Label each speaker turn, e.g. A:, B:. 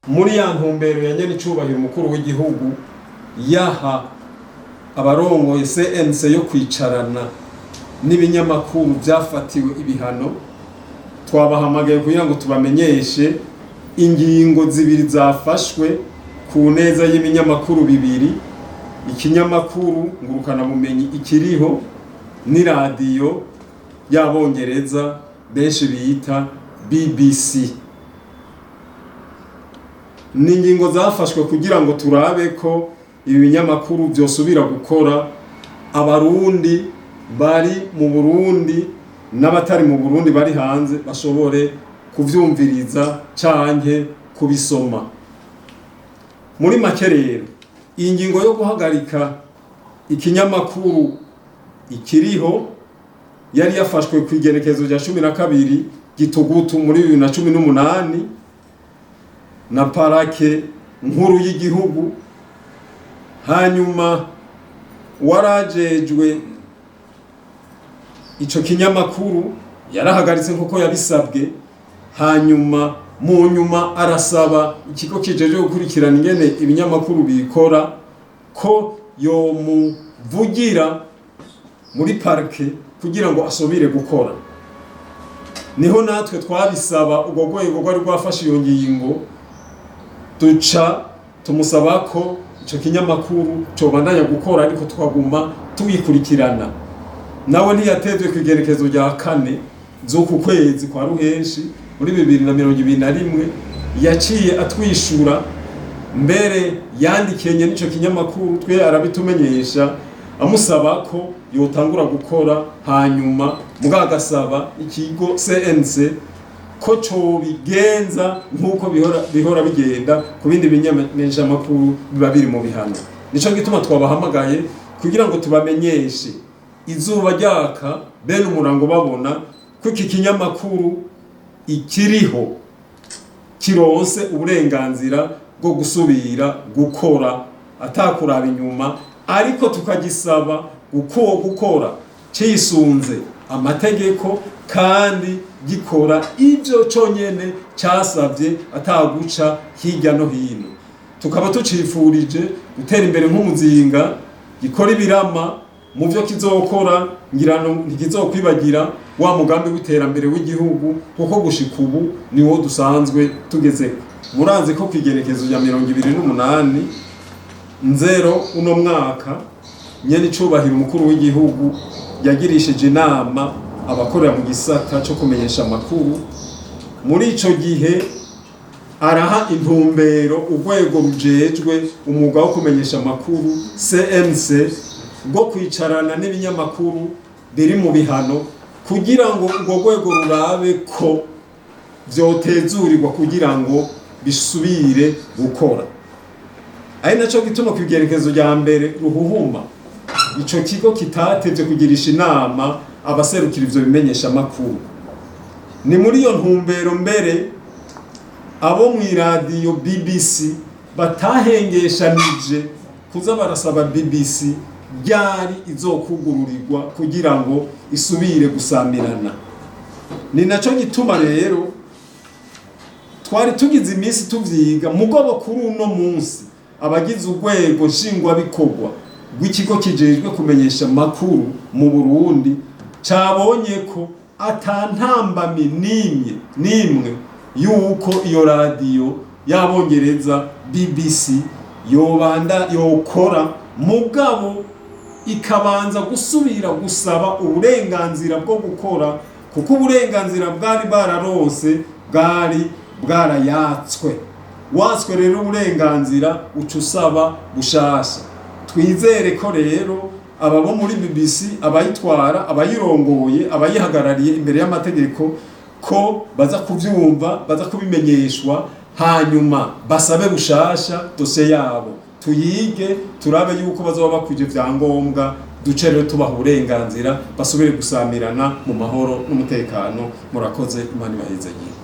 A: muri ya ntumbero ya nyenicubahiro umukuru w'igihugu yaha abarongoye CNC yo kwicarana n'ibinyamakuru byafatiwe ibihano, twabahamagaye kugira ngo tubamenyeshe ingingo zibiri zafashwe ku neza y'ibinyamakuru bibiri, ikinyamakuru ngurukana bumenyi ikiriho n'iradiyo y'abongereza benshi bita BBC. Ni ingingo zafashwe kugira ngo turabe ko ibi binyamakuru byosubira gukora, abarundi bari mu Burundi n'abatari mu Burundi bari hanze bashobore kuvyumviriza canke kubisoma. Muri make rero iyi ngingo yo guhagarika ikinyamakuru ikiriho yari yafashwe ku igenekezo rya 12 Gitugutu muri 2018 na parake nkuru y'igihugu. Hanyuma warajejwe ico kinyamakuru yarahagaritse nkuko yabisabwe, hanyuma mu nyuma arasaba ikigo kijeje gukurikirana ingene ibinyamakuru bikora ko yomuvugira muri parke kugira ngo asubire gukora. Niho natwe twabisaba ubwo rwego rwari rwafashe iyo ngingo, duca tumusaba ko ico kinyamakuru cobandanya gukora ariko twaguma tuyikurikirana. Nawe ntiyatezwe ku igenekezo rya 4 z'uku kwezi kwa ruhenshi muri 2021 yaciye atwishura, mbere yandikenye n'ico kinyamakuru twe arabitumenyesha amusaba ko yotangura gukora, hanyuma mugagasaba ikigo CNC ko co bigenza nkuko bihora bigenda ku bindi binyamenyesha makuru biba biri mu bihano. Nico gituma twabahamagaye kugira ngo tubamenyeshe izuba ryaka bene umurango babona ko iki kinyamakuru ikiriho kironse uburenganzira bwo gusubira gukora atakuraba inyuma, ariko tukagisaba gukora cisunze amategeko kandi gikora ivyo conyene casavye ataguca hirya no hino. Tukaba tucifurije gutera imbere nk'umuzinga gikora ibirama mu byo kizokora, ngirano ntikizokwibagira wa mugambi w'iterambere w'igihugu kuko gushika ubu niwo dusanzwe tugezeko. Muranze ko kwigerekezo ya 2028 nzero uno mwaka nyenicubahiro umukuru w'igihugu yagirishije inama abakorera mu gisata cyo kumenyesha amakuru. Muri ico gihe araha intumbero urwego rujejwe umwuga wo kumenyesha amakuru CNC bwo kwicarana n'ibinyamakuru biri mu bihano kugira ngo urwo rwego rurabe ko vyotezurirwa kugira ngo bisubire gukora. Ari naco gituma kwigerekezo rya mbere ruhuhuma ico kigo kitatevye kugirisha inama abaserukira ivyo bimenyesha amakuru. Ni muri iyo ntumbero mbere abo mw'iradiyo BBC batahengeshanije kuza barasaba BBC ryari izokugururirwa kugira ngo isubire gusamirana. Ni naco gituma rero twari tugize iminsi tuvyiga mugobo kuri uno munsi abagize urwego nshingwa bikorwa rw'ikigo kijejwe kumenyesha amakuru mu Burundi cabonye ko atantambami nimwe yuko iyo radiyo y'abongereza BBC yokora, mugabo ikabanza gusubira gusaba uburenganzira bwo gukora kuko uburenganzira bwari bararose bwari bwarayatswe. Watswe rero uburenganzira ucusaba bushasha. Twizere ko rero ababo muri BBC abayitwara, abayirongoye, abayihagarariye imbere y'amategeko ko baza kuvyumva, baza kubimenyeshwa, hanyuma basabe bushasha dosiye yabo tuyige, turabe yuko bazoba bakwije vyangombwa, duce rero tubaha uburenganzira basubire gusamirana mu mahoro n'umutekano. Murakoze, Imana ibahezagire.